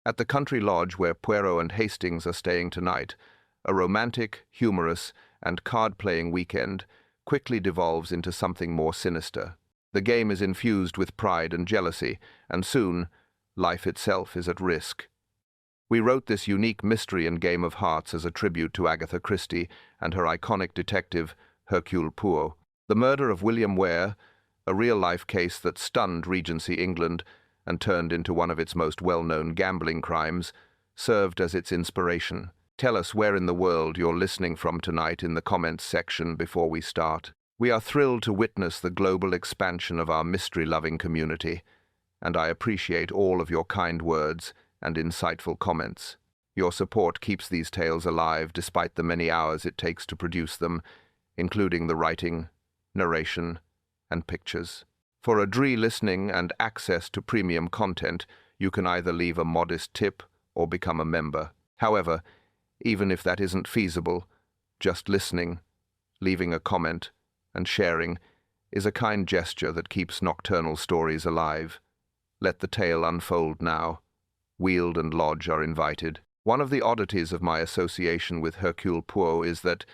At the country lodge where Poirot and Hastings are staying tonight, a romantic, humorous, and card-playing weekend quickly devolves into something more sinister. The game is infused with pride and jealousy, and soon, life itself is at risk. We wrote this unique mystery and game of hearts as a tribute to Agatha Christie and her iconic detective, Hercule Poirot. The murder of William Weare, a real-life case that stunned Regency England and turned into one of its most well-known gambling crimes, served as its inspiration. Tell us where in the world you're listening from tonight in the comments section before we start. We are thrilled to witness the global expansion of our mystery-loving community, and I appreciate all of your kind words and insightful comments. Your support keeps these tales alive despite the many hours it takes to produce them, including the writing, narration, and pictures. For ad-free listening and access to premium content, you can either leave a modest tip or become a member. However, even if that isn't feasible, just listening, leaving a comment, and sharing is a kind gesture that keeps nocturnal stories alive. Let the tale unfold now. Wealdon Lodge are invited. One of the oddities of my association with Hercule Poirot is that,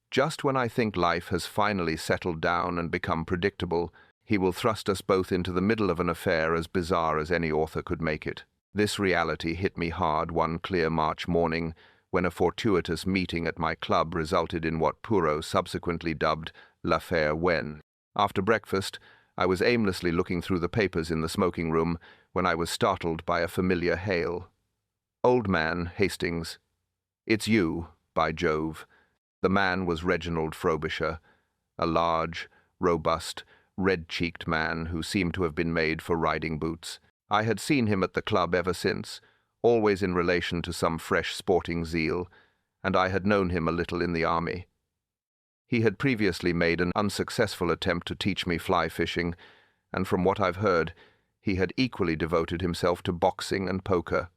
just when I think life has finally settled down and become predictable, he will thrust us both into the middle of an affair as bizarre as any author could make it. This reality hit me hard one clear March morning, when a fortuitous meeting at my club resulted in what Poirot subsequently dubbed l'affaire Wen. After breakfast, I was aimlessly looking through the papers in the smoking room when I was startled by a familiar hail. "Old man, Hastings. It's you, by Jove." The man was Reginald Frobisher, a large, robust, red-cheeked man who seemed to have been made for riding boots. I had seen him at the club ever since, always in relation to some fresh sporting zeal, and I had known him a little in the army. He had previously made an unsuccessful attempt to teach me fly fishing, and from what I've heard, he had equally devoted himself to boxing and poker.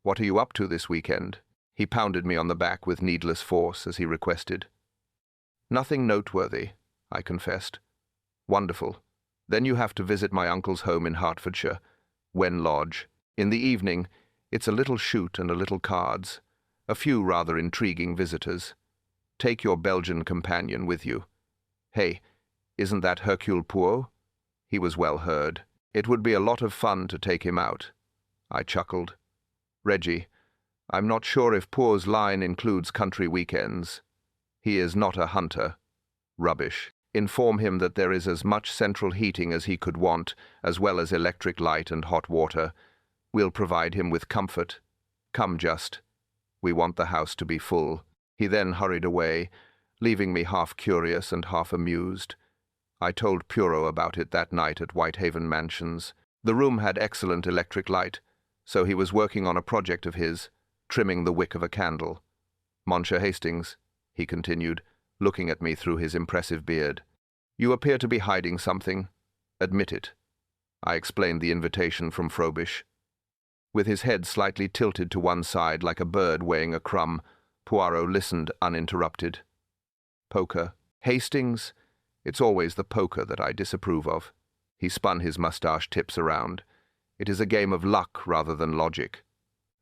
"What are you up to this weekend?" He pounded me on the back with needless force as he requested. "Nothing noteworthy," I confessed. "Wonderful. Then you have to visit my uncle's home in Hertfordshire, Wealdon Lodge. In the evening, it's a little shoot and a little cards, a few rather intriguing visitors. Take your Belgian companion with you." "Hey, isn't that Hercule Poirot?" He was well heard. "It would be a lot of fun to take him out." I chuckled. "Reggie, I'm not sure if Poirot's line includes country weekends. He is not a hunter." "Rubbish. Inform him that there is as much central heating as he could want, as well as electric light and hot water. We'll provide him with comfort. Come just. We want the house to be full." He then hurried away, leaving me half curious and half amused. I told Poirot about it that night at Whitehaven Mansions. The room had excellent electric light, so he was working on a project of his, trimming the wick of a candle. "Monsieur Hastings," he continued, looking at me through his impressive beard, "you appear to be hiding something. Admit it." I explained the invitation from Frobisher. With his head slightly tilted to one side like a bird weighing a crumb, Poirot listened uninterrupted. "Poker. Hastings, it's always the poker that I disapprove of." He spun his mustache tips around. "It is a game of luck rather than logic.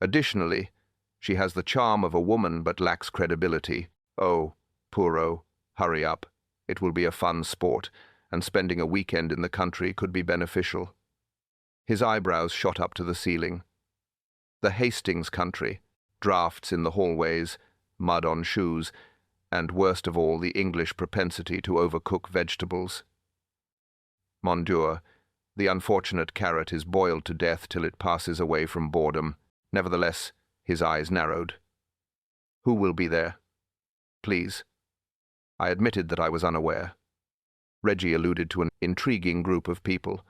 Additionally, she has the charm of a woman but lacks credibility. Oh, Poirot, hurry up. It will be a fun sport, and spending a weekend in the country could be beneficial." His eyebrows shot up to the ceiling. The Hastings country, drafts in the hallways, mud on shoes, and worst of all, the English propensity to overcook vegetables. Mon Dieu, the unfortunate carrot is boiled to death till it passes away from boredom. Nevertheless, his eyes narrowed. "Who will be there?" "Please." I admitted that I was unaware. Reggie alluded to an intriguing group of people,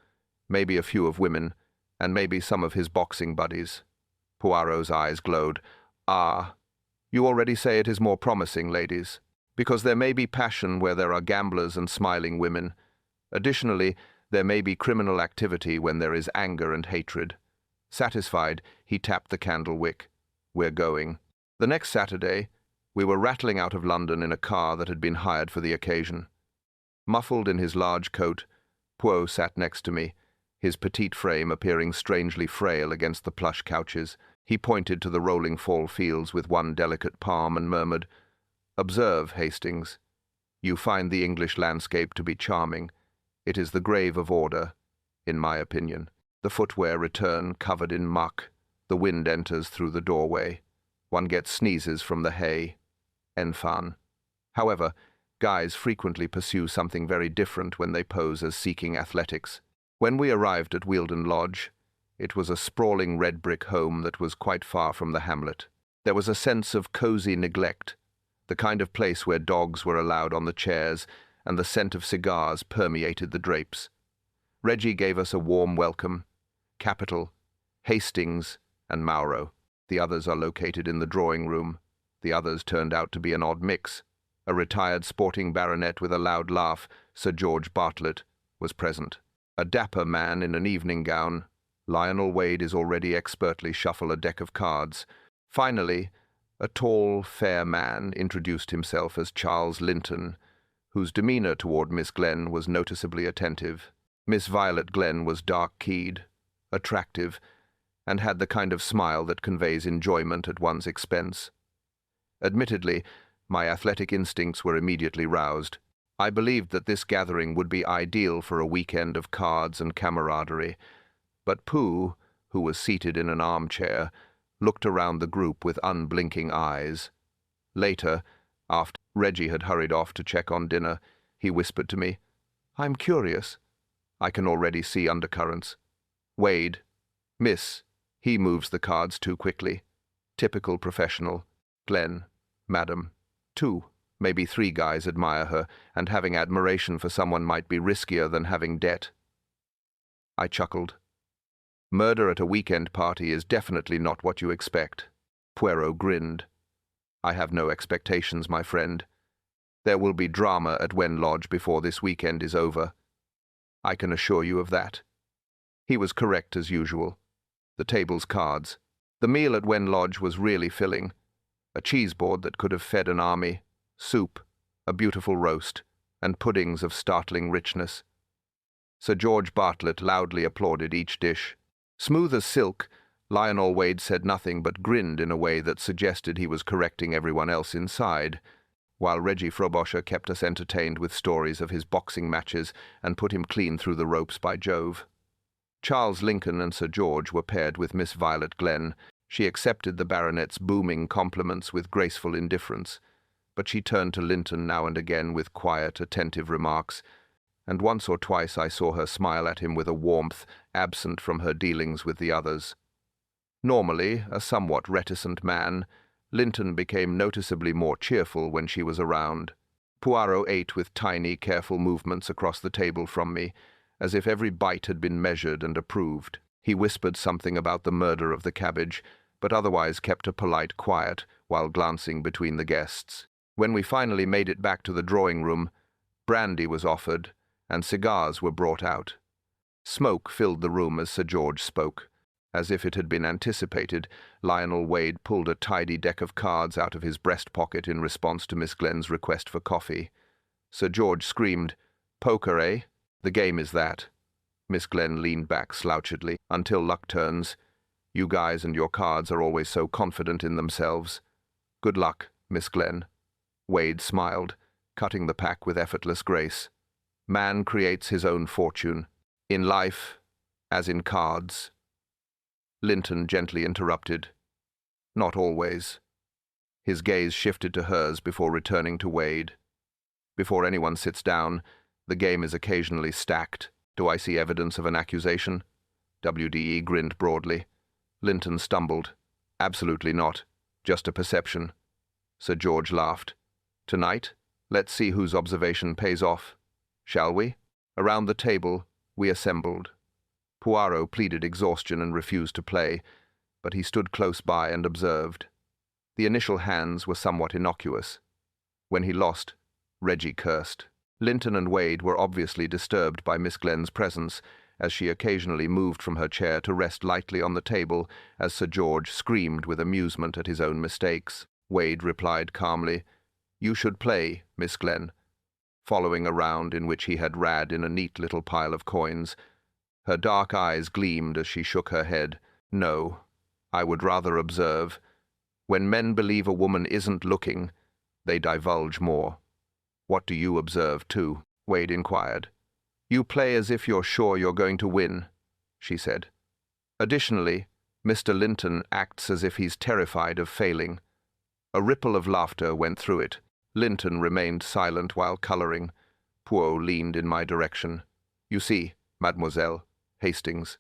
maybe a few of women, and maybe some of his boxing buddies. Poirot's eyes glowed. "Ah, you already say it is more promising, ladies, because there may be passion where there are gamblers and smiling women. Additionally, there may be criminal activity when there is anger and hatred." Satisfied, he tapped the candle wick. "We're going." The next Saturday, we were rattling out of London in a car that had been hired for the occasion. Muffled in his large coat, Poirot sat next to me, his petite frame appearing strangely frail against the plush couches. He pointed to the rolling fall fields with one delicate palm and murmured, "Observe, Hastings. You find the English landscape to be charming. It is the grave of order, in my opinion. The footwear return covered in muck. The wind enters through the doorway. One gets sneezes from the hay. Enfant. However, guys frequently pursue something very different when they pose as seeking athletics. When we arrived at Wealdon Lodge, it was a sprawling red brick home that was quite far from the hamlet. There was a sense of cozy neglect, the kind of place where dogs were allowed on the chairs and the scent of cigars permeated the drapes. Reggie gave us a warm welcome. Capital, Hastings, and Mauro. The others are located in the drawing room. The others turned out to be an odd mix. A retired sporting baronet with a loud laugh, Sir George Bartlett, was present. A dapper man in an evening gown. Lionel Wade is already expertly shuffle a deck of cards. Finally, a tall, fair man introduced himself as Charles Linton, whose demeanour toward Miss Glenn was noticeably attentive. Miss Violet Glenn was dark-keyed, attractive, and had the kind of smile that conveys enjoyment at one's expense. Admittedly, my athletic instincts were immediately roused. I believed that this gathering would be ideal for a weekend of cards and camaraderie, but Pooh, who was seated in an armchair, looked around the group with unblinking eyes. Later, after Reggie had hurried off to check on dinner, he whispered to me, "I'm curious. I can already see undercurrents. Wade, Miss, he moves the cards too quickly. Typical professional. Glenn, Madam. 2, maybe 3 guys admire her, and having admiration for someone might be riskier than having debt." I chuckled. Murder at a weekend party is definitely not what you expect. Poirot grinned. "I have no expectations, my friend. There will be drama at Wen Lodge before this weekend is over. I can assure you of that." He was correct as usual. The table's cards. The meal at Wen Lodge was really filling. A cheese board that could have fed an army, soup, a beautiful roast, and puddings of startling richness. Sir George Bartlett loudly applauded each dish. Smooth as silk, Lionel Wade said nothing but grinned in a way that suggested he was correcting everyone else inside, while Reggie Frobosher kept us entertained with stories of his boxing matches and put him clean through the ropes by Jove. Charles Lincoln and Sir George were paired with Miss Violet Glenn. She accepted the baronet's booming compliments with graceful indifference, but she turned to Linton now and again with quiet, attentive remarks, and once or twice I saw her smile at him with a warmth absent from her dealings with the others. Normally a somewhat reticent man, Linton became noticeably more cheerful when she was around. Poirot ate with tiny, careful movements across the table from me, as if every bite had been measured and approved. He whispered something about the murder of the cabbage, but otherwise kept a polite quiet while glancing between the guests. When we finally made it back to the drawing-room, brandy was offered, and cigars were brought out. Smoke filled the room as Sir George spoke. As if it had been anticipated, Lionel Wade pulled a tidy deck of cards out of his breast pocket in response to Miss Glenn's request for coffee. Sir George screamed, "Poker, eh? The game is that." Miss Glenn leaned back slouchedly. "Until luck turns. You guys and your cards are always so confident in themselves. Good luck, Miss Glenn." Wade smiled, cutting the pack with effortless grace. "Man creates his own fortune. In life, as in cards." Linton gently interrupted. "Not always." His gaze shifted to hers before returning to Wade. "Before anyone sits down, the game is occasionally stacked. Do I see evidence of an accusation?" WDE grinned broadly. Linton stumbled. "Absolutely not. Just a perception." Sir George laughed. "Tonight, let's see whose observation pays off. Shall we?" Around the table, we assembled. Poirot pleaded exhaustion and refused to play, but he stood close by and observed. The initial hands were somewhat innocuous. When he lost, Reggie cursed. Linton and Wade were obviously disturbed by Miss Glenn's presence, as she occasionally moved from her chair to rest lightly on the table, as Sir George screamed with amusement at his own mistakes. Wade replied calmly, "You should play, Miss Glenn," following a round in which he had rad in a neat little pile of coins. Her dark eyes gleamed as she shook her head. "No, I would rather observe. When men believe a woman isn't looking, they divulge more. What do you observe, too? Wade inquired. You play as if you're sure you're going to win, she said. Additionally, Mr. Linton acts as if he's terrified of failing. A ripple of laughter went through it. Linton remained silent while colouring. Poirot leaned in my direction. You see, Mademoiselle Hastings,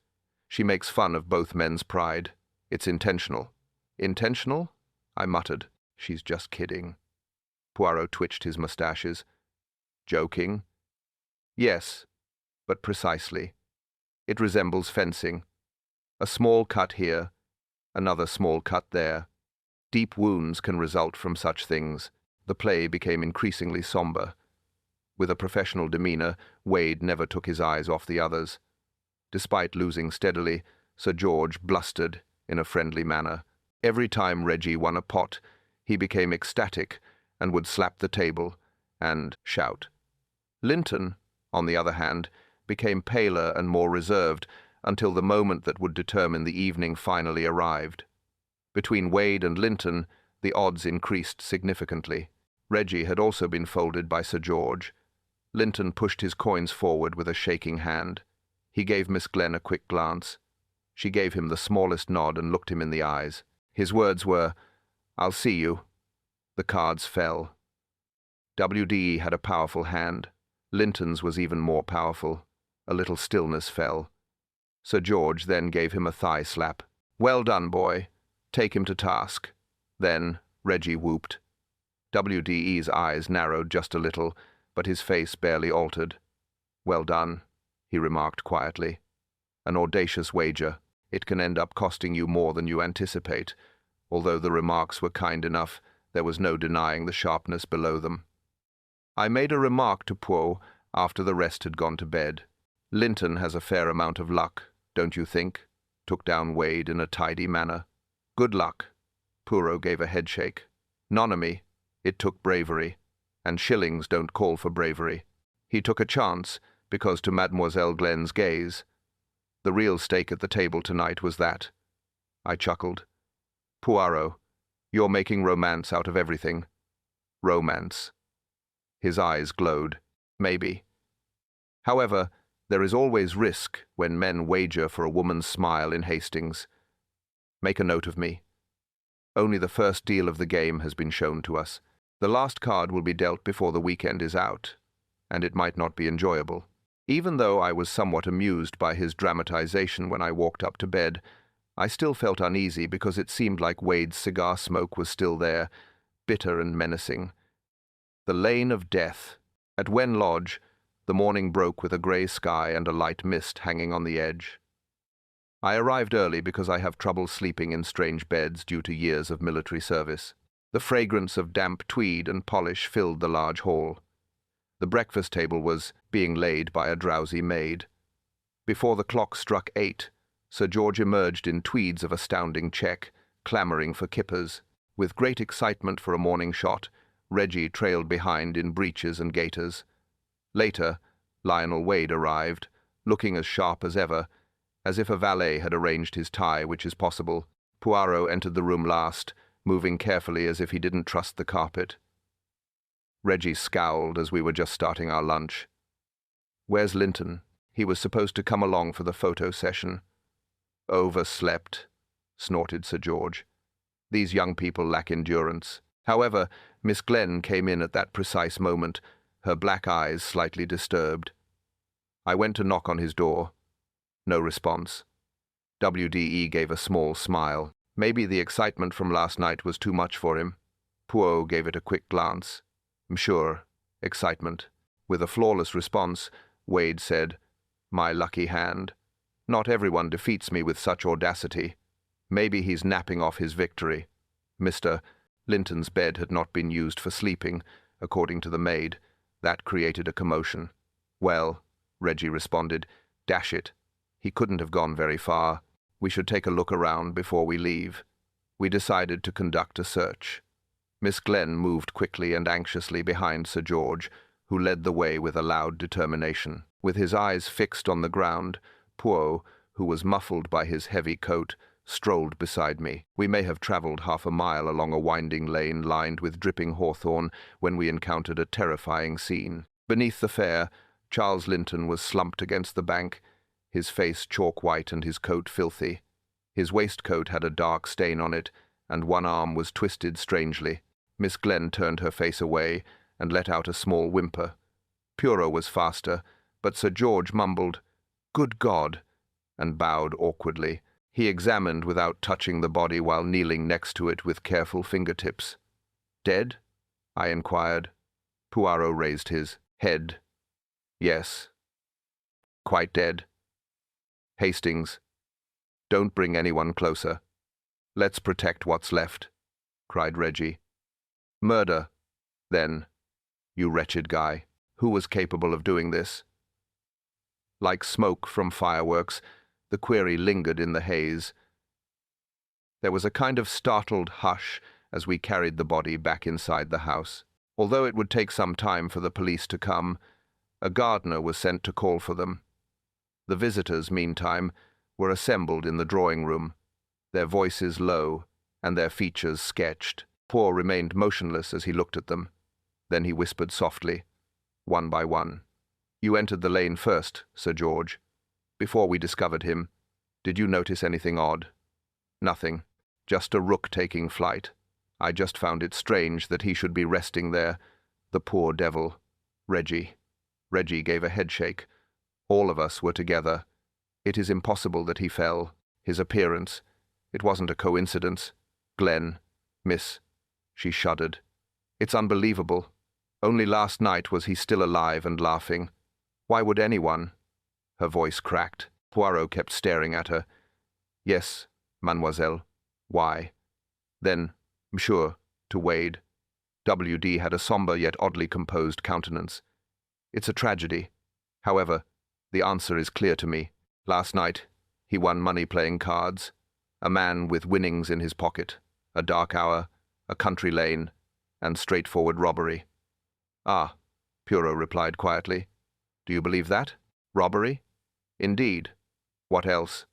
she makes fun of both men's pride. It's intentional. Intentional? I muttered. She's just kidding. Poirot twitched his moustaches. Joking? Yes, but precisely. It resembles fencing. A small cut here, another small cut there. Deep wounds can result from such things. The play became increasingly somber. With a professional demeanour, Wade never took his eyes off the others. Despite losing steadily, Sir George blustered in a friendly manner. Every time Reggie won a pot, he became ecstatic and would slap the table and shout. Linton, on the other hand, became paler and more reserved until the moment that would determine the evening finally arrived. Between Wade and Linton, the odds increased significantly. Reggie had also been folded by Sir George. Linton pushed his coins forward with a shaking hand. He gave Miss Glenn a quick glance. She gave him the smallest nod and looked him in the eyes. His words were, "I'll see you." The cards fell. WDE had a powerful hand. Linton's was even more powerful. A little stillness fell. Sir George then gave him a thigh slap. "Well done, boy. Take him to task." Then Reggie whooped. WDE's eyes narrowed just a little, but his face barely altered. "Well done," he remarked quietly. "An audacious wager. It can end up costing you more than you anticipate." Although the remarks were kind enough, there was no denying the sharpness below them. I made a remark to Poirot after the rest had gone to bed. "Linton has a fair amount of luck, don't you think?" Took down Wade in a tidy manner. "Good luck." Poirot gave a headshake. "None o' me. It took bravery, and shillings don't call for bravery. He took a chance, because to Mademoiselle Glenn's gaze. The real stake at the table tonight was that." I chuckled. "Poirot, you're making romance out of everything." "Romance." His eyes glowed. "Maybe. However, there is always risk when men wager for a woman's smile in Hastings. Make a note of me. Only the first deal of the game has been shown to us. The last card will be dealt before the weekend is out, and it might not be enjoyable." Even though I was somewhat amused by his dramatization when I walked up to bed, I still felt uneasy because it seemed like Wade's cigar smoke was still there, bitter and menacing. The lane of death. At Wealdon Lodge, the morning broke with a grey sky and a light mist hanging on the edge. I arrived early because I have trouble sleeping in strange beds due to years of military service. The fragrance of damp tweed and polish filled the large hall. The breakfast table was being laid by a drowsy maid. Before the clock struck 8, Sir George emerged in tweeds of astounding check, clamouring for kippers. With great excitement for a morning shot, Reggie trailed behind in breeches and gaiters. Later, Lionel Wade arrived, looking as sharp as ever, as if a valet had arranged his tie, which is possible. Poirot entered the room last, moving carefully as if he didn't trust the carpet. Reggie scowled as we were just starting our lunch. "Where's Linton? He was supposed to come along for the photo session." "Overslept," snorted Sir George. "These young people lack endurance." However, Miss Glenn came in at that precise moment, her black eyes slightly disturbed. I went to knock on his door. No response. WDE gave a small smile. Maybe the excitement from last night was too much for him. Poirot gave it a quick glance. "Sure, excitement." With a flawless response, Wade said, "My lucky hand. Not everyone defeats me with such audacity. Maybe he's napping off his victory." Mr. Linton's bed had not been used for sleeping, according to the maid. That created a commotion. "Well," Reggie responded, "dash it. He couldn't have gone very far. We should take a look around before we leave." We decided to conduct a search. Miss Glenn moved quickly and anxiously behind Sir George, who led the way with a loud determination. With his eyes fixed on the ground, Poirot, who was muffled by his heavy coat, strolled beside me. We may have travelled half a mile along a winding lane lined with dripping hawthorn when we encountered a terrifying scene. Beneath the fair, Charles Linton was slumped against the bank, his face chalk-white and his coat filthy. His waistcoat had a dark stain on it, and one arm was twisted strangely. Miss Glenn turned her face away and let out a small whimper. Poirot was faster, but Sir George mumbled, "Good God," and bowed awkwardly. He examined without touching the body while kneeling next to it with careful fingertips. "Dead?" I inquired. Poirot raised his head. "Yes. Quite dead. Hastings, don't bring anyone closer. Let's protect what's left," cried Reggie. "Murder, then, you wretched guy. Who was capable of doing this?" Like smoke from fireworks, the query lingered in the haze. There was a kind of startled hush as we carried the body back inside the house. Although it would take some time for the police to come, a gardener was sent to call for them. The visitors, meantime, were assembled in the drawing-room, their voices low and their features sketched. Poirot remained motionless as he looked at them. Then he whispered softly, one by one. "You entered the lane first, Sir George. Before we discovered him, did you notice anything odd?" "Nothing. Just a rook taking flight. I just found it strange that he should be resting there. The poor devil. Reggie." Reggie gave a headshake. All of us were together. "It is impossible that he fell. His appearance. It wasn't a coincidence. Glenn, Miss." She shuddered. "It's unbelievable. Only last night was he still alive and laughing. Why would anyone?" Her voice cracked. Poirot kept staring at her. "Yes, mademoiselle. Why?" Then, "Monsieur," to Wade. W.D. had a sombre yet oddly composed countenance. "It's a tragedy. However, the answer is clear to me. Last night, he won money playing cards. A man with winnings in his pocket. A dark hour, a country lane, and straightforward robbery." "Ah," Poirot replied quietly. "Do you believe that? Robbery?" "Indeed. What else?"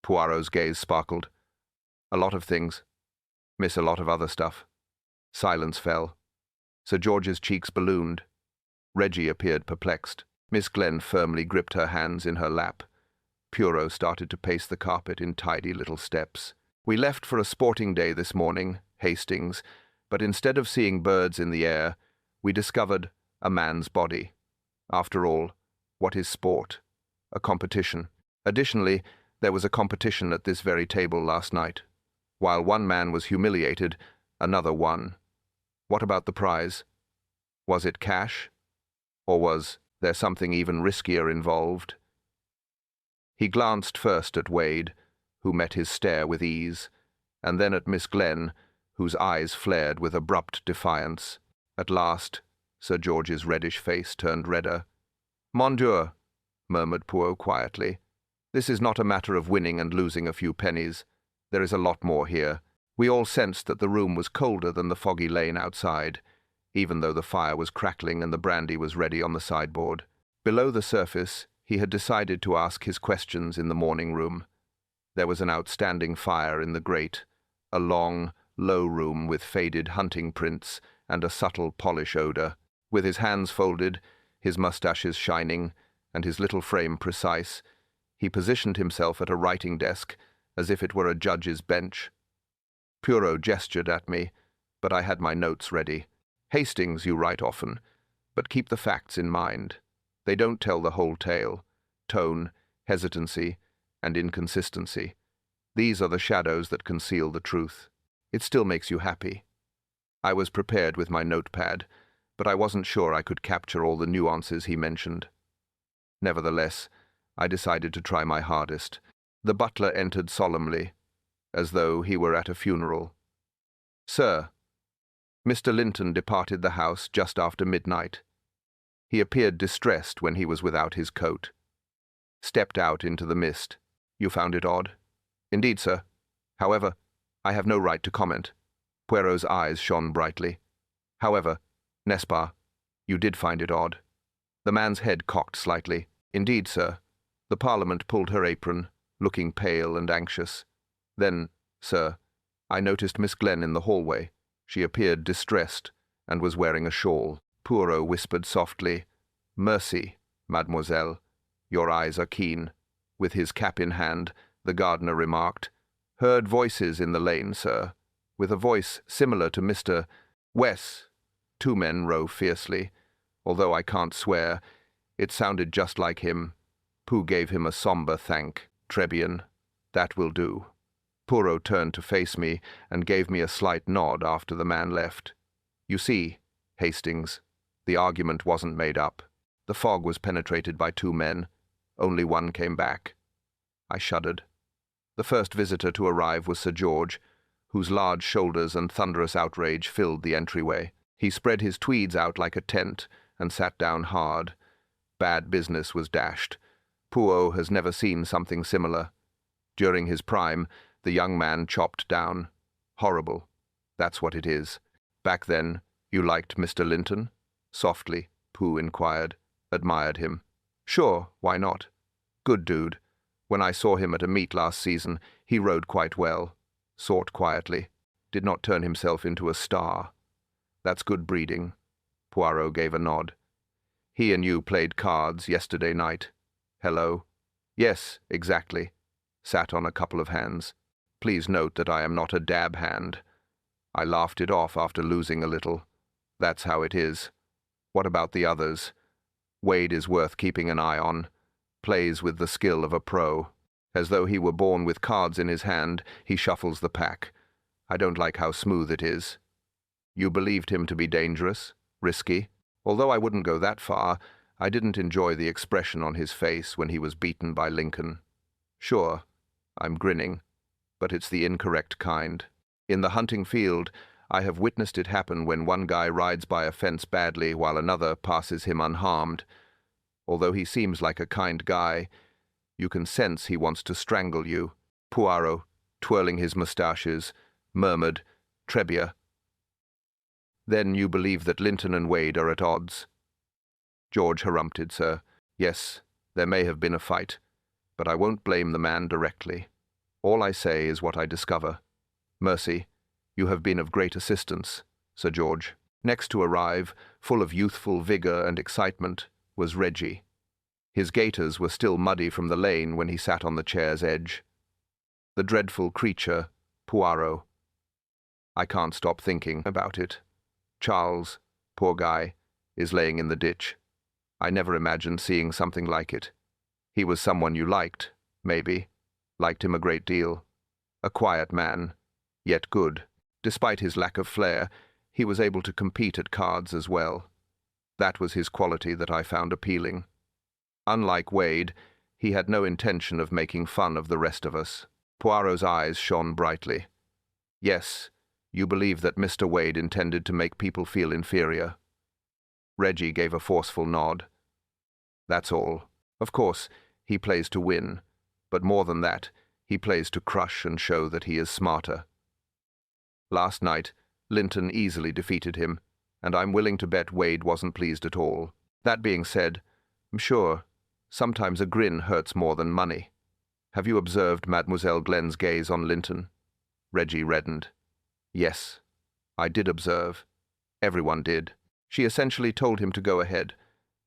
Poirot's gaze sparkled. "A lot of things. Miss, a lot of other stuff." Silence fell. Sir George's cheeks ballooned. Reggie appeared perplexed. Miss Glenn firmly gripped her hands in her lap. Poirot started to pace the carpet in tidy little steps. "We left for a sporting day this morning, Hastings, but instead of seeing birds in the air, we discovered a man's body. After all, what is sport? A competition. Additionally, there was a competition at this very table last night. While one man was humiliated, another won. What about the prize? Was it cash? Or was there something even riskier involved?" He glanced first at Wade, who met his stare with ease, and then at Miss Glenn, whose eyes flared with abrupt defiance. At last, Sir George's reddish face turned redder. "Mon Dieu," murmured Poirot quietly. "This is not a matter of winning and losing a few pennies. There is a lot more here." We all sensed that the room was colder than the foggy lane outside, even though the fire was crackling and the brandy was ready on the sideboard. Below the surface, he had decided to ask his questions in the morning room. There was an outstanding fire in the grate, a long, low room with faded hunting prints and a subtle polish odor. With his hands folded, his mustaches shining, and his little frame precise, he positioned himself at a writing desk as if it were a judge's bench. Poirot gestured at me, but I had my notes ready. "Hastings, you write often, but keep the facts in mind. They don't tell the whole tale. Tone, hesitancy, and inconsistency. These are the shadows that conceal the truth. It still makes you happy." I was prepared with my notepad, but I wasn't sure I could capture all the nuances he mentioned. Nevertheless, I decided to try my hardest. The butler entered solemnly, as though he were at a funeral. "Sir, Mr. Linton departed the house just after midnight. He appeared distressed when he was without his coat. Stepped out into the mist. You found it odd?" "Indeed, sir. However, I have no right to comment." Poirot's eyes shone brightly. "However, n'est-ce pas, you did find it odd." The man's head cocked slightly. "Indeed, sir." The Parliament pulled her apron, looking pale and anxious. Then, sir, I noticed Miss Glenn in the hallway. She appeared distressed and was wearing a shawl. Poirot whispered softly, "Mercy, mademoiselle. Your eyes are keen." With his cap in hand, the gardener remarked, "Heard voices in the lane, sir, with a voice similar to Mr. Wes." Two men row fiercely. Although I can't swear, it sounded just like him. Pooh gave him a sombre thank. "Trebian, that will do." Poirot turned to face me and gave me a slight nod after the man left. "You see, Hastings, the argument wasn't made up. The fog was penetrated by two men. Only one came back." I shuddered. The first visitor to arrive was Sir George, whose large shoulders and thunderous outrage filled the entryway. He spread his tweeds out like a tent and sat down hard. Bad business was dashed. Poirot has never seen something similar. During his prime, the young man chopped down. Horrible. That's what it is. "Back then, you liked Mr. Linton?" Softly, Pooh inquired. "Admired him?" "Sure, why not? Good dude. When I saw him at a meet last season, he rode quite well. Sought quietly. Did not turn himself into a star. That's good breeding." Poirot gave a nod. "He and you played cards yesterday night." "Hello?" "Yes, exactly." Sat on a couple of hands. "Please note that I am not a dab hand. I laughed it off after losing a little. That's how it is. What about the others? Wade is worth keeping an eye on. Plays with the skill of a pro. As though he were born with cards in his hand, he shuffles the pack. I don't like how smooth it is." "You believed him to be dangerous? Risky?" "Although I wouldn't go that far, I didn't enjoy the expression on his face when he was beaten by Lincoln. Sure, I'm grinning, but it's the incorrect kind. In the hunting field, I have witnessed it happen when one guy rides by a fence badly while another passes him unharmed. Although he seems like a kind guy, you can sense he wants to strangle you." Poirot, twirling his moustaches, murmured, "Trebia." "Then you believe that Linton and Wade are at odds?" George harumphed, "Sir. Yes, there may have been a fight, but I won't blame the man directly. All I say is what I discover. Mercy, you have been of great assistance, Sir George." Next to arrive, full of youthful vigor and excitement, was Reggie. His gaiters were still muddy from the lane when he sat on the chair's edge. The dreadful creature, Poirot. I can't stop thinking about it. Charles, poor guy, is laying in the ditch. I never imagined seeing something like it. He was someone you liked, maybe. Liked him a great deal. A quiet man, yet good. Despite his lack of flair, he was able to compete at cards as well. That was his quality that I found appealing. Unlike Wade, he had no intention of making fun of the rest of us. Poirot's eyes shone brightly. "Yes, you believe that Mr. Wade intended to make people feel inferior." Reggie gave a forceful nod. "That's all. Of course, he plays to win, but more than that, he plays to crush and show that he is smarter. Last night, Linton easily defeated him, and I'm willing to bet Wade wasn't pleased at all. That being said, I'm sure sometimes a grin hurts more than money. Have you observed Mademoiselle Glenn's gaze on Linton?" Reggie reddened. "Yes, I did observe. Everyone did. She essentially told him to go ahead.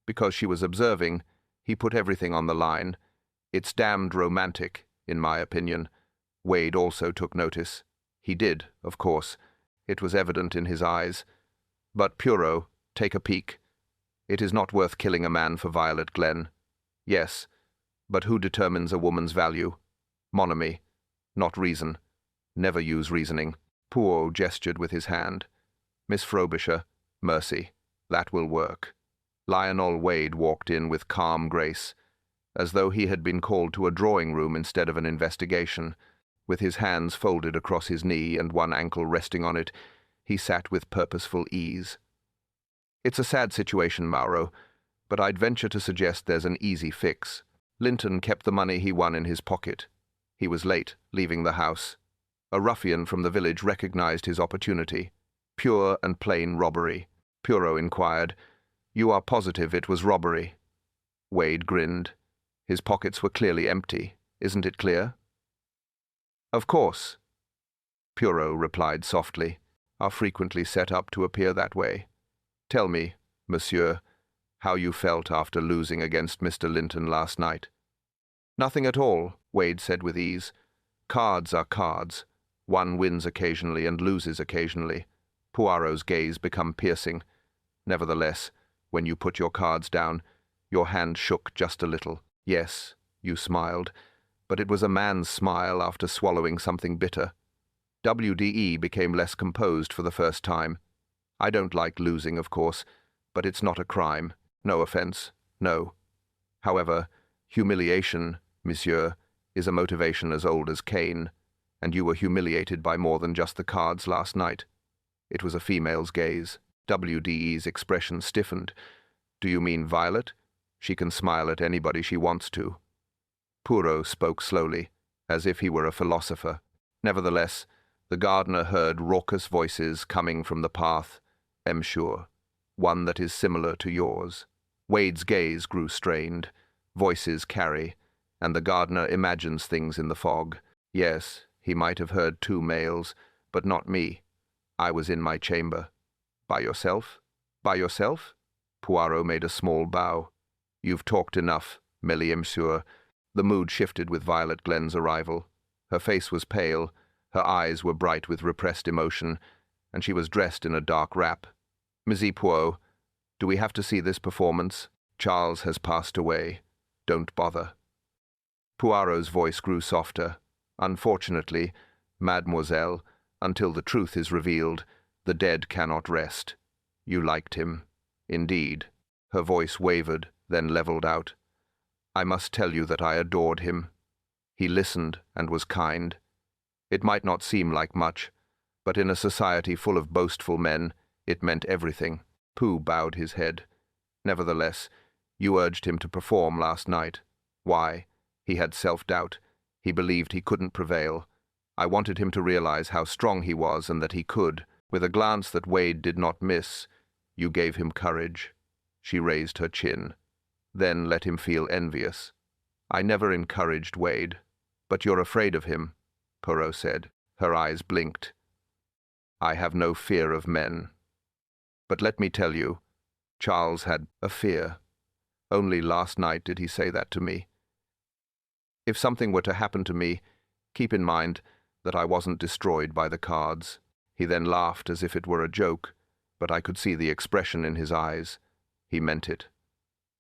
Because she was observing, he put everything on the line. It's damned romantic, in my opinion. Wade also took notice. He did, of course. It was evident in his eyes. But Poirot, take a peek. It is not worth killing a man for Violet Glenn. Yes, but who determines a woman's value? Monamy, not reason. Never use reasoning." Poirot gestured with his hand. "Miss Frobisher, Mercy, that will work." Lionel Wade walked in with calm grace, as though he had been called to a drawing room instead of an investigation. With his hands folded across his knee and one ankle resting on it, he sat with purposeful ease. "It's a sad situation, Mauro, but I'd venture to suggest there's an easy fix. Linton kept the money he won in his pocket. He was late, leaving the house. A ruffian from the village recognized his opportunity. Pure and plain robbery." Poirot inquired, "You are positive it was robbery?" Wade grinned. "His pockets were clearly empty. Isn't it clear?" Of course, Poirot replied softly, are frequently set up to appear that way. Tell me, monsieur, how you felt after losing against Mr. Linton last night. Nothing at all, Wade said with ease. Cards are cards. One wins occasionally and loses occasionally. Poirot's gaze became piercing. Nevertheless, when you put your cards down, your hand shook just a little. Yes, you smiled, but it was a man's smile after swallowing something bitter. WDE became less composed for the first time. I don't like losing, of course, but it's not a crime. No offense, no. However, humiliation, monsieur, is a motivation as old as Cain, and you were humiliated by more than just the cards last night. It was a female's gaze. WDE's expression stiffened. Do you mean Violet? She can smile at anybody she wants to. Poirot spoke slowly, as if he were a philosopher. Nevertheless, the gardener heard raucous voices coming from the path. Am sure, one that is similar to yours. Wade's gaze grew strained. Voices carry, and the gardener imagines things in the fog. Yes, he might have heard two males, but not me. I was in my chamber. By yourself? By yourself? Poirot made a small bow. You've talked enough, monsieur. The mood shifted with Violet Glenn's arrival. Her face was pale, her eyes were bright with repressed emotion, and she was dressed in a dark wrap. Monsieur Poirot, do we have to see this performance? Charles has passed away. Don't bother. Poirot's voice grew softer. Unfortunately, mademoiselle, until the truth is revealed, the dead cannot rest. You liked him. Indeed. Her voice wavered, then leveled out. I must tell you that I adored him. He listened and was kind. It might not seem like much, but in a society full of boastful men, it meant everything. Pooh bowed his head. Nevertheless, you urged him to perform last night. Why? He had self-doubt. He believed he couldn't prevail. I wanted him to realize how strong he was and that he could. With a glance that Wade did not miss, you gave him courage. She raised her chin. Then let him feel envious. I never encouraged Wade. But you're afraid of him, Poirot said. Her eyes blinked. I have no fear of men. But let me tell you, Charles had a fear. Only last night did he say that to me. If something were to happen to me, keep in mind that I wasn't destroyed by the cards. He then laughed as if it were a joke, but I could see the expression in his eyes. He meant it.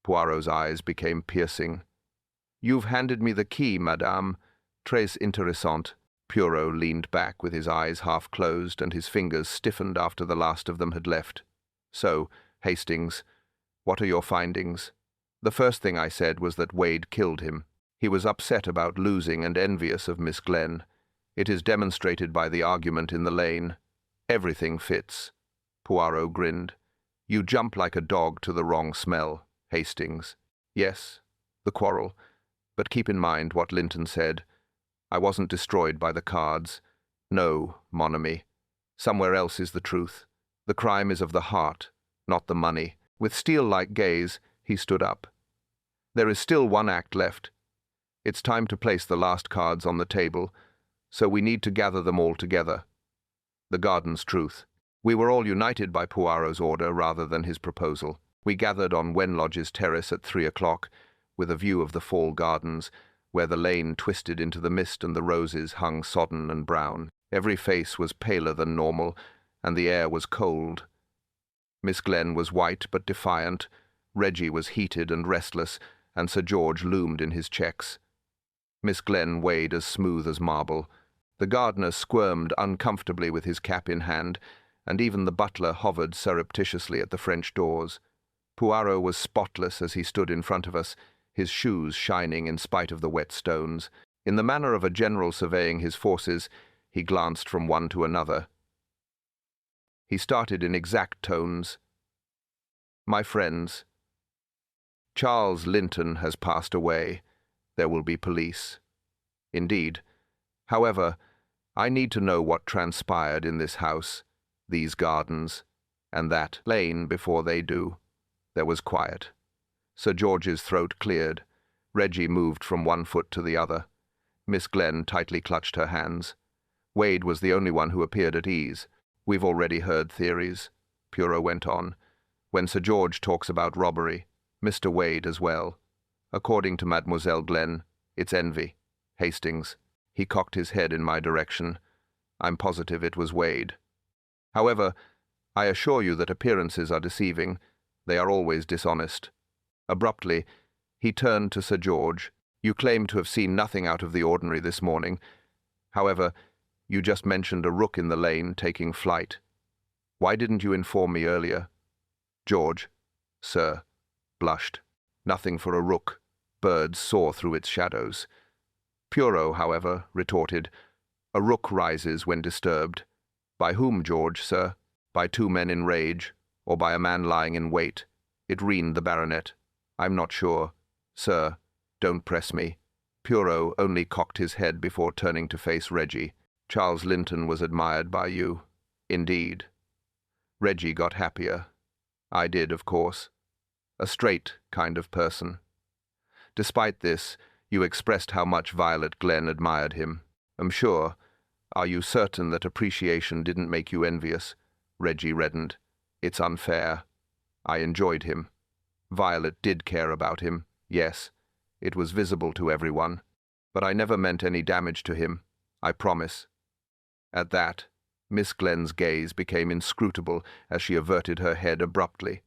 Poirot's eyes became piercing. You've handed me the key, madame. Très intéressant. Poirot leaned back with his eyes half closed and his fingers stiffened after the last of them had left. So, Hastings, what are your findings? The first thing I said was that Wade killed him. He was upset about losing and envious of Miss Glenn. It is demonstrated by the argument in the lane. Everything fits. Poirot grinned. You jump like a dog to the wrong smell, Hastings. Yes, the quarrel. But keep in mind what Linton said. I wasn't destroyed by the cards. No, mon ami. Somewhere else is the truth. The crime is of the heart, not the money. With steel-like gaze, he stood up. There is still one act left. It's time to place the last cards on the table, so we need to gather them all together. The garden's truth. We were all united by Poirot's order rather than his proposal. We gathered on Wealdon Lodge's terrace at 3 o'clock, with a view of the fall gardens, where the lane twisted into the mist and the roses hung sodden and brown. Every face was paler than normal, and the air was cold. Miss Glenn was white but defiant, Reggie was heated and restless, and Sir George loomed in his checks. Miss Glenn weighed as smooth as marble. The gardener squirmed uncomfortably with his cap in hand, and even the butler hovered surreptitiously at the French doors. Poirot was spotless as he stood in front of us, his shoes shining in spite of the wet stones. In the manner of a general surveying his forces, he glanced from one to another. He started in exact tones. My friends, Charles Linton has passed away. There will be police. Indeed. However, I need to know what transpired in this house, these gardens, and that lane before they do. There was quiet. Sir George's throat cleared. Reggie moved from one foot to the other. Miss Glenn tightly clutched her hands. Wade was the only one who appeared at ease. We've already heard theories, Poirot went on. When Sir George talks about robbery, Mr. Wade as well. According to Mademoiselle Glenn, it's envy. Hastings. He cocked his head in my direction. I'm positive it was Wade. However, I assure you that appearances are deceiving. They are always dishonest. Abruptly, he turned to Sir George. You claim to have seen nothing out of the ordinary this morning. However, you just mentioned a rook in the lane taking flight. Why didn't you inform me earlier? George, sir, blushed. Nothing for a rook. Birds soar through its shadows. Poirot, however, retorted, a rook rises when disturbed. By whom, George, sir? By 2 men in rage, or by a man lying in wait? It reaned the baronet. I'm not sure. Sir, don't press me. Poirot only cocked his head before turning to face Reggie. Charles Linton was admired by you. Indeed. Reggie got happier. I did, of course. A straight kind of person. Despite this, you expressed how much Violet Glenn admired him. I'm sure. Are you certain that appreciation didn't make you envious? Reggie reddened. It's unfair. I enjoyed him. Violet did care about him, yes. It was visible to everyone. But I never meant any damage to him. I promise. At that, Miss Glenn's gaze became inscrutable as she averted her head abruptly.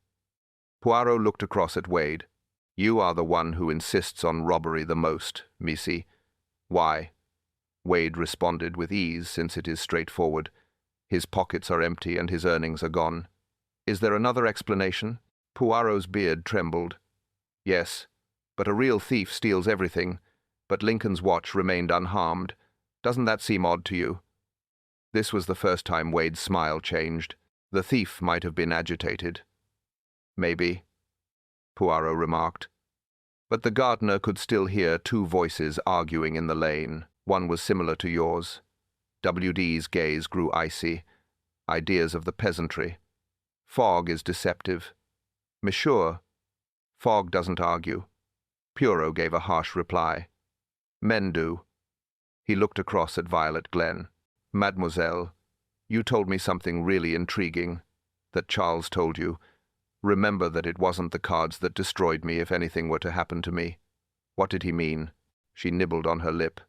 Poirot looked across at Wade. You are the one who insists on robbery the most, Missy. Why? Wade responded with ease, since it is straightforward. His pockets are empty and his earnings are gone. Is there another explanation? Poirot's beard trembled. Yes, but a real thief steals everything. But Lincoln's watch remained unharmed. Doesn't that seem odd to you? This was the first time Wade's smile changed. The thief might have been agitated. Maybe, Poirot remarked. But the gardener could still hear 2 voices arguing in the lane. One was similar to yours. W.D.'s gaze grew icy. Ideas of the peasantry. Fog is deceptive. Monsieur, Fog doesn't argue. Poirot gave a harsh reply. Men do. He looked across at Violet Glenn. Mademoiselle, you told me something really intriguing. That Charles told you. Remember that it wasn't the cards that destroyed me if anything were to happen to me. What did he mean? She nibbled on her lip.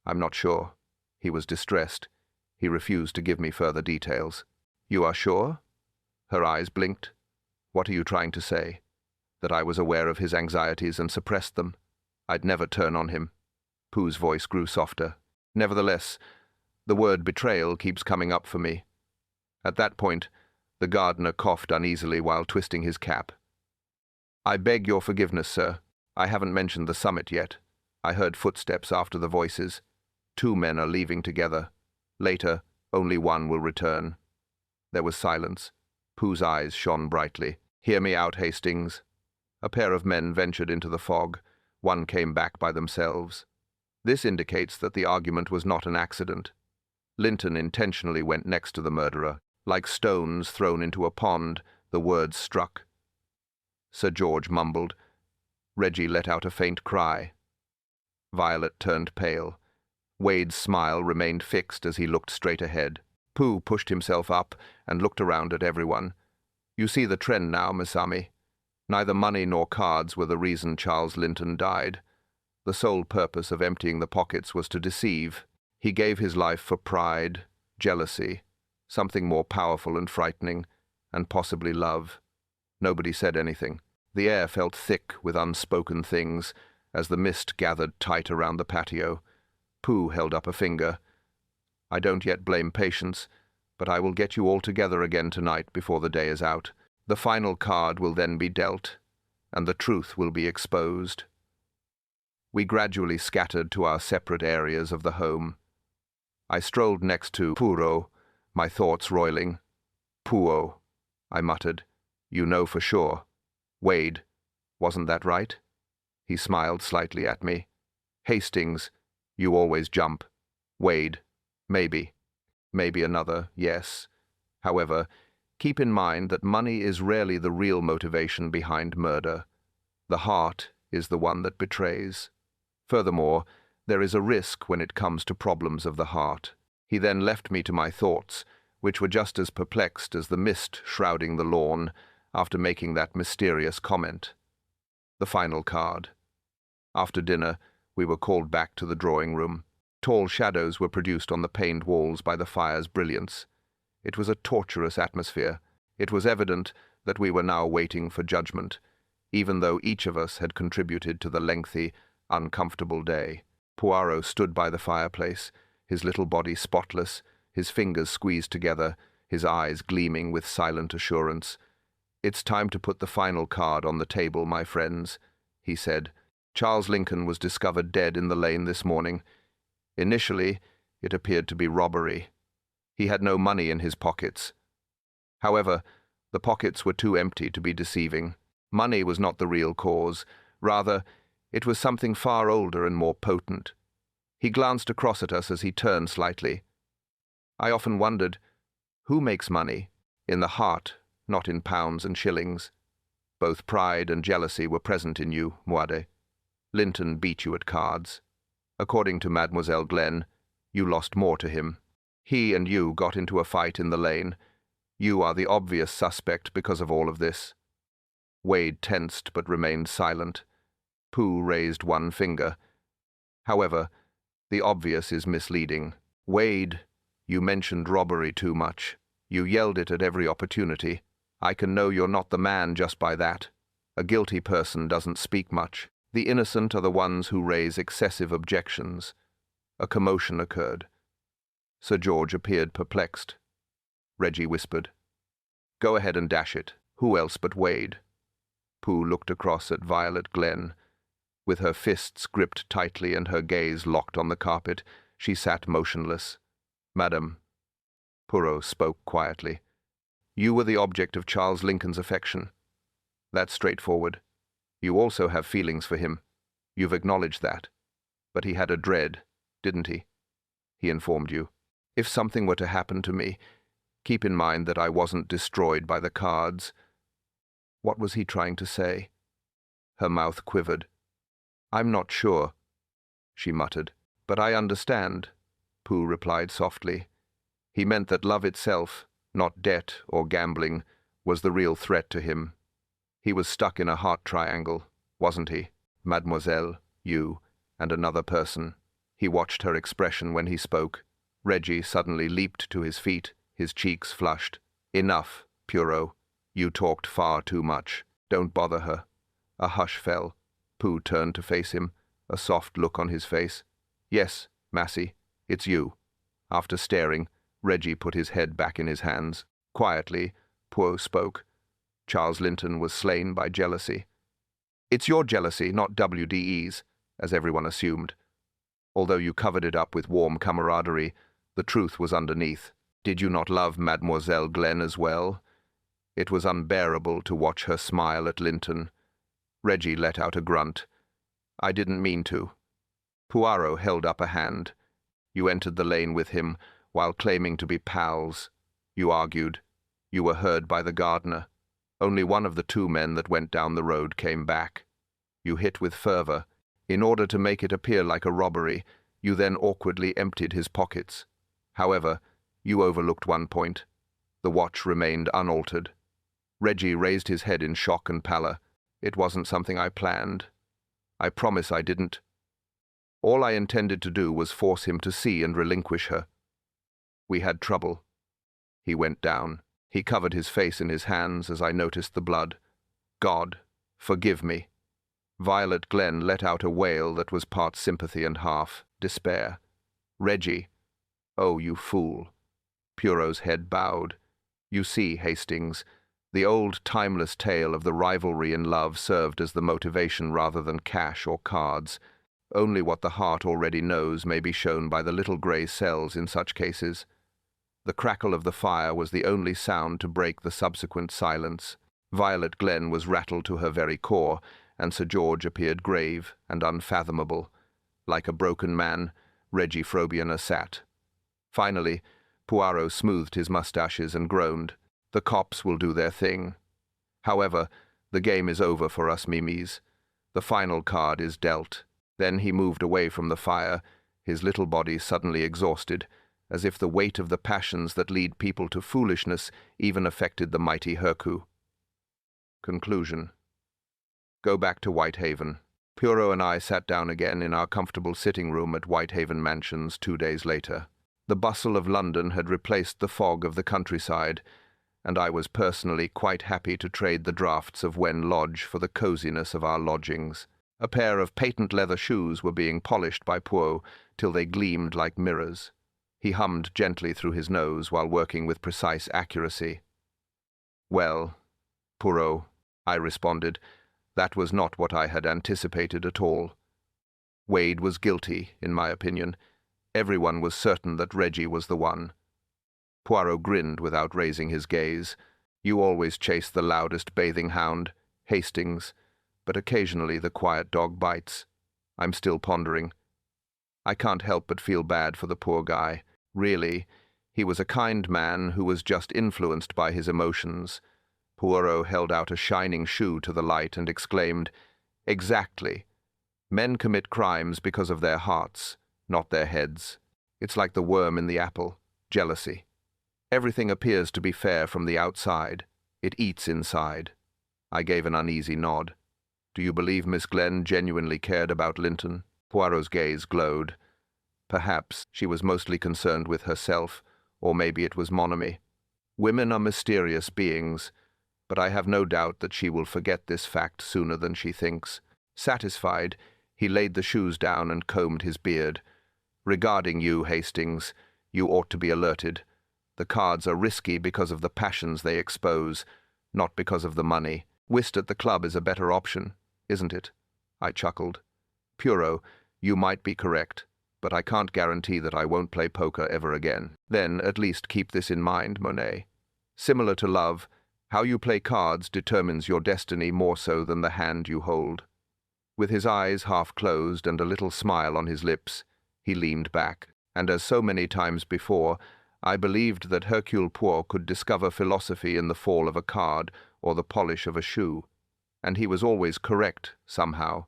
I'm not sure. He was distressed. He refused to give me further details. You are sure? Her eyes blinked. What are you trying to say? That I was aware of his anxieties and suppressed them? I'd never turn on him. Pooh's voice grew softer. Nevertheless, the word betrayal keeps coming up for me. At that point, the gardener coughed uneasily while twisting his cap. I beg your forgiveness, sir. I haven't mentioned the summit yet. I heard footsteps after the voices. 2 men are leaving together. Later, only one will return. There was silence. Pooh's eyes shone brightly. Hear me out, Hastings. A pair of men ventured into the fog. One came back by themselves. This indicates that the argument was not an accident. Linton intentionally went next to the murderer. Like stones thrown into a pond, the words struck. Sir George mumbled. Reggie let out a faint cry. Violet turned pale. Wade's smile remained fixed as he looked straight ahead. Pooh pushed himself up and looked around at everyone. You see the trend now, Miss Ami. Neither money nor cards were the reason Charles Linton died. The sole purpose of emptying the pockets was to deceive. He gave his life for pride, jealousy, something more powerful and frightening, and possibly love. Nobody said anything. The air felt thick with unspoken things as the mist gathered tight around the patio. Pooh held up a finger. I don't yet blame Patience, but I will get you all together again tonight before the day is out. The final card will then be dealt, and the truth will be exposed. We gradually scattered to our separate areas of the home. I strolled next to Poirot, my thoughts roiling. Poirot, I muttered. You know for sure. Wade, wasn't that right? He smiled slightly at me. Hastings, you always jump. Wade, maybe. Maybe another, yes. However, keep in mind that money is rarely the real motivation behind murder. The heart is the one that betrays. Furthermore, There is a risk when it comes to problems of the heart. He then left me to my thoughts, which were just as perplexed as the mist shrouding the lawn after making that mysterious comment. The final card. After dinner, we were called back to the drawing room. Tall shadows were produced on the paned walls by the fire's brilliance. It was a torturous atmosphere. It was evident that we were now waiting for judgment, even though each of us had contributed to the lengthy, uncomfortable day. Poirot stood by the fireplace, his little body spotless, his fingers squeezed together, his eyes gleaming with silent assurance. "It's time to put the final card on the table, my friends," he said. "Charles Lincoln was discovered dead in the lane this morning. Initially, it appeared to be robbery. He had no money in his pockets. However, the pockets were too empty to be deceiving. Money was not the real cause. Rather, it was something far older and more potent." He glanced across at us as he turned slightly. "I often wondered, who makes money? In the heart, not in pounds and shillings. Both pride and jealousy were present in you, Muade. Linton beat you at cards. According to Mademoiselle Glenn, you lost more to him. He and you got into a fight in the lane. You are the obvious suspect because of all of this." Wade tensed but remained silent. Pooh raised one finger. "However, the obvious is misleading. Wade, you mentioned robbery too much. You yelled it at every opportunity. I can know you're not the man just by that. A guilty person doesn't speak much. The innocent are the ones who raise excessive objections." A commotion occurred. Sir George appeared perplexed. Reggie whispered, "Go ahead and dash it. Who else but Wade?" Pooh looked across at Violet Glenn. With her fists gripped tightly and her gaze locked on the carpet, she sat motionless. "Madam," Poirot spoke quietly, "you were the object of Charles Lincoln's affection. That's straightforward. You also have feelings for him. You've acknowledged that. But he had a dread, didn't he? He informed you. If something were to happen to me, keep in mind that I wasn't destroyed by the cards." What was he trying to say? Her mouth quivered. "I'm not sure," she muttered. "But I understand," Pooh replied softly. He meant that love itself, not debt or gambling, was the real threat to him. He was stuck in a heart triangle, wasn't he? Mademoiselle, you, and another person. He watched her expression when he spoke. Reggie suddenly leaped to his feet, his cheeks flushed. "Enough, Poirot. You talked far too much. Don't bother her." A hush fell. Pooh turned to face him, a soft look on his face. "Yes, Massey, it's you." After staring, Reggie put his head back in his hands. Quietly, Poirot spoke. "Charles Linton was slain by jealousy." "It's your jealousy, not WDE's, as everyone assumed. Although you covered it up with warm camaraderie, the truth was underneath. Did you not love Mademoiselle Glenn as well? It was unbearable to watch her smile at Linton." Reggie let out a grunt. "I didn't mean to." Poirot held up a hand. "You entered the lane with him while claiming to be pals. You argued. You were heard by the gardener. Only one of the two men that went down the road came back. You hit with fervor. In order to make it appear like a robbery, you then awkwardly emptied his pockets. However, you overlooked one point. The watch remained unaltered." Reggie raised his head in shock and pallor. "It wasn't something I planned. I promise I didn't. All I intended to do was force him to see and relinquish her. We had trouble." He went down. He covered his face in his hands as I noticed the blood. "God, forgive me." Violet Glenn let out a wail that was part sympathy and half despair. "Reggie, oh, you fool." Poirot's head bowed. "You see, Hastings, the old timeless tale of the rivalry in love served as the motivation rather than cash or cards. Only what the heart already knows may be shown by the little grey cells in such cases." The crackle of the fire was the only sound to break the subsequent silence. Violet Glenn was rattled to her very core, and Sir George appeared grave and unfathomable. Like a broken man, Reggie Frobiana sat. Finally, Poirot smoothed his moustaches and groaned. "The cops will do their thing. However, the game is over for us Mimis. The final card is dealt. Then he moved away from the fire, his little body suddenly exhausted, as if the weight of the passions that lead people to foolishness even affected the mighty Hercule. Conclusion. Go back to Whitehaven. Poirot and I sat down again in our comfortable sitting room at Whitehaven Mansions 2 days later. The bustle of London had replaced the fog of the countryside, and I was personally quite happy to trade the draughts of Wealdon Lodge for the coziness of our lodgings. A pair of patent leather shoes were being polished by Poirot till they gleamed like mirrors. He hummed gently through his nose while working with precise accuracy. "Well, Poirot," I responded, "that was not what I had anticipated at all. Wade was guilty, in my opinion. Everyone was certain that Reggie was the one." Poirot grinned without raising his gaze. "You always chase the loudest bathing hound, Hastings, but occasionally the quiet dog bites. I'm still pondering. I can't help but feel bad for the poor guy. Really, he was a kind man who was just influenced by his emotions." Poirot held out a shining shoe to the light and exclaimed, "Exactly. Men commit crimes because of their hearts, not their heads. It's like the worm in the apple, jealousy. Everything appears to be fair from the outside. It eats inside." I gave an uneasy nod. "Do you believe Miss Glenn genuinely cared about Linton?" Poirot's gaze glowed. Perhaps she was mostly concerned with herself, or maybe it was Monamy. Women are mysterious beings, but I have no doubt that she will forget this fact sooner than she thinks. Satisfied, he laid the shoes down and combed his beard. "Regarding you, Hastings, you ought to be alerted. The cards are risky because of the passions they expose, not because of the money. Whist at the club is a better option, isn't it?" I chuckled. "Poirot, you might be correct, but I can't guarantee that I won't play poker ever again. Then at least keep this in mind, Monet. Similar to love, how you play cards determines your destiny more so than the hand you hold." With his eyes half closed and a little smile on his lips, he leaned back, and as so many times before, I believed that Hercule Poirot could discover philosophy in the fall of a card or the polish of a shoe, and he was always correct somehow.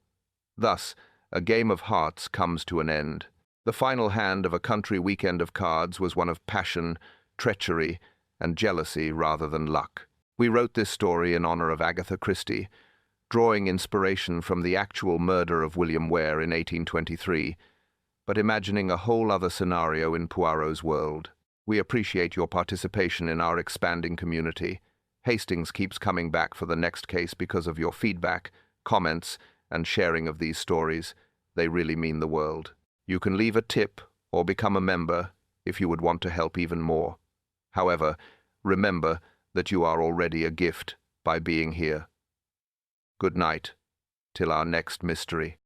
Thus, a game of hearts comes to an end. The final hand of a country weekend of cards was one of passion, treachery, and jealousy rather than luck. We wrote this story in honor of Agatha Christie, drawing inspiration from the actual murder of William Weare in 1823, but imagining a whole other scenario in Poirot's world. We appreciate your participation in our expanding community. Hastings keeps coming back for the next case because of your feedback, comments, and sharing of these stories. They really mean the world. You can leave a tip or become a member if you would want to help even more. However, remember that you are already a gift by being here. Good night, till our next mystery.